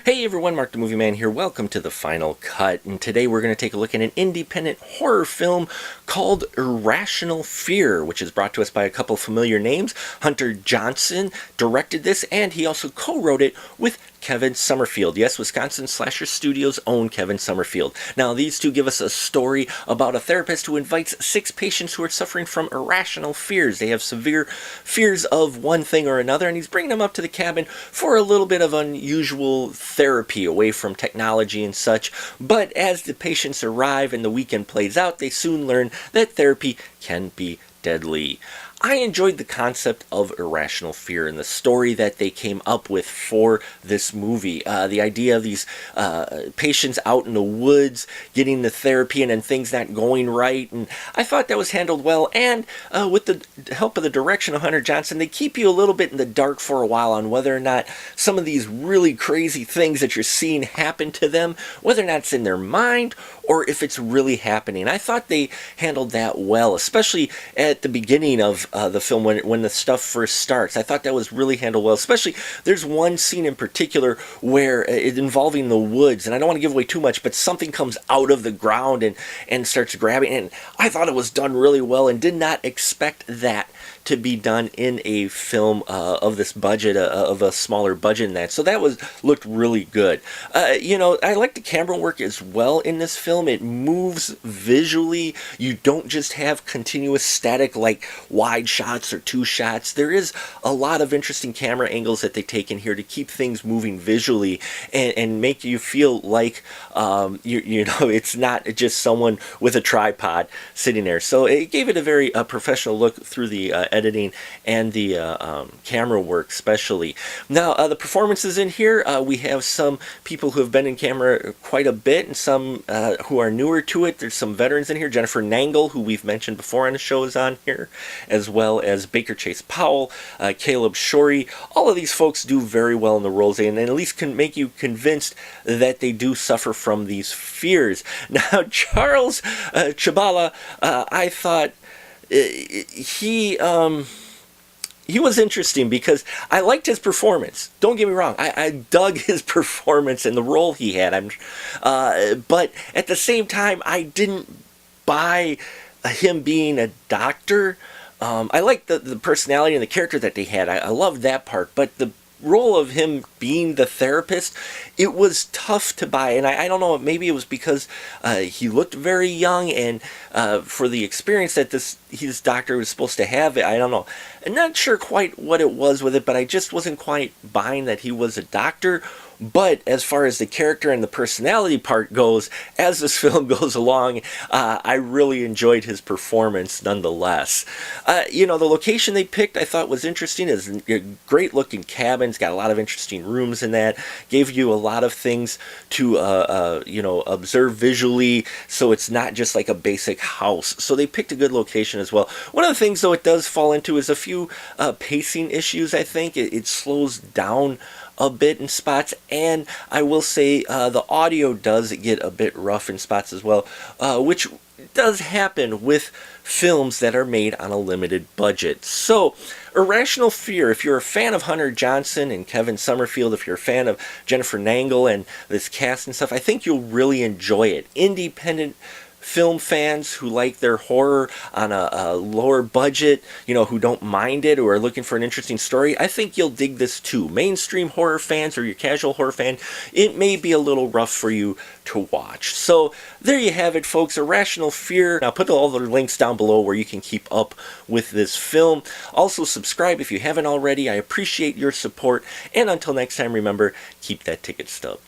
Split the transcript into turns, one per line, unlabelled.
Hey everyone, Mark the Movie Man here. Welcome to the Final Cut, and today we're going to take a look at an independent horror film called Irrational Fear, which is brought to us by a couple familiar names. Hunter Johnson directed this, and he also co-wrote it with Kevin Sommerfield. Yes, Wisconsin Slasher Studios' own Kevin Sommerfield. Now, these two give us a story about a therapist who invites 6 patients who are suffering from irrational fears. They have severe fears of one thing or another, and he's bringing them up to the cabin for a little bit of unusual therapy away from technology and such. But as the patients arrive and the weekend plays out, they soon learn that therapy can be deadly. I enjoyed the concept of irrational fear and the story that they came up with for this movie. The idea of these patients out in the woods getting the therapy and then things not going right. And I thought that was handled well. And with the help of the direction of Hunter Johnson, they keep you a little bit in the dark for a while on whether or not some of these really crazy things that you're seeing happen to them, whether or not it's in their mind or if it's really happening. I thought they handled that well, especially at the beginning of the film when the stuff first starts. I thought that was really handled well. Especially, there's one scene in particular where it involving the woods, and I don't want to give away too much, but something comes out of the ground and starts grabbing, and I thought it was done really well and did not expect that to be done in a film of this budget, of a smaller budget in that. So that looked really good. I like the camera work as well in this film. It moves visually. You don't just have continuous static like wide shots or 2 shots. There is a lot of interesting camera angles that they take in here to keep things moving visually and make you feel like it's not just someone with a tripod sitting there. So it gave it a very professional look through the editing and the camera work especially. Now the performances in here, we have some people who have been in camera quite a bit and some who are newer to it. There's some veterans in here. Jennifer Nangle, who we've mentioned before on the show, is on here, as well as Baker Chase Powell, Caleb Shorey. All of these folks do very well in the roles and at least can make you convinced that they do suffer from these fears. Now Charles Chabala, I thought he was interesting because I liked his performance. Don't get me wrong. I dug his performance and the role he had. But at the same time, I didn't buy him being a doctor. I liked the personality and the character that they had. I loved that part. But the role of him being the therapist, it was tough to buy. And I don't know, maybe it was because he looked very young and for the experience that his doctor was supposed to have, I don't know. I'm not sure quite what it was with it, but I just wasn't quite buying that he was a doctor. But as far as the character and the personality part goes, as this film goes along, I really enjoyed his performance nonetheless. The location they picked I thought was interesting. It's a great looking cabin. It's got a lot of interesting rooms in that. Gave you a lot of things to observe visually, so it's not just like a basic house. So they picked a good location as well. One of the things though it does fall into is a few pacing issues. I think it slows down a bit in spots, and I will say the audio does get a bit rough in spots as well, which does happen with films that are made on a limited budget. So, Irrational Fear, if you're a fan of Hunter Johnson and Kevin Sommerfield, if you're a fan of Jennifer Nangle and this cast and stuff, I think you'll really enjoy it. Independent film fans who like their horror on a lower budget, who don't mind it or are looking for an interesting story, I think you'll dig this too. Mainstream horror fans or your casual horror fan, it may be a little rough for you to watch. So there you have it, folks. Irrational Fear. I'll put all the links down below where you can keep up with this film. Also subscribe if you haven't already. I appreciate your support. And until next time, remember, keep that ticket stub.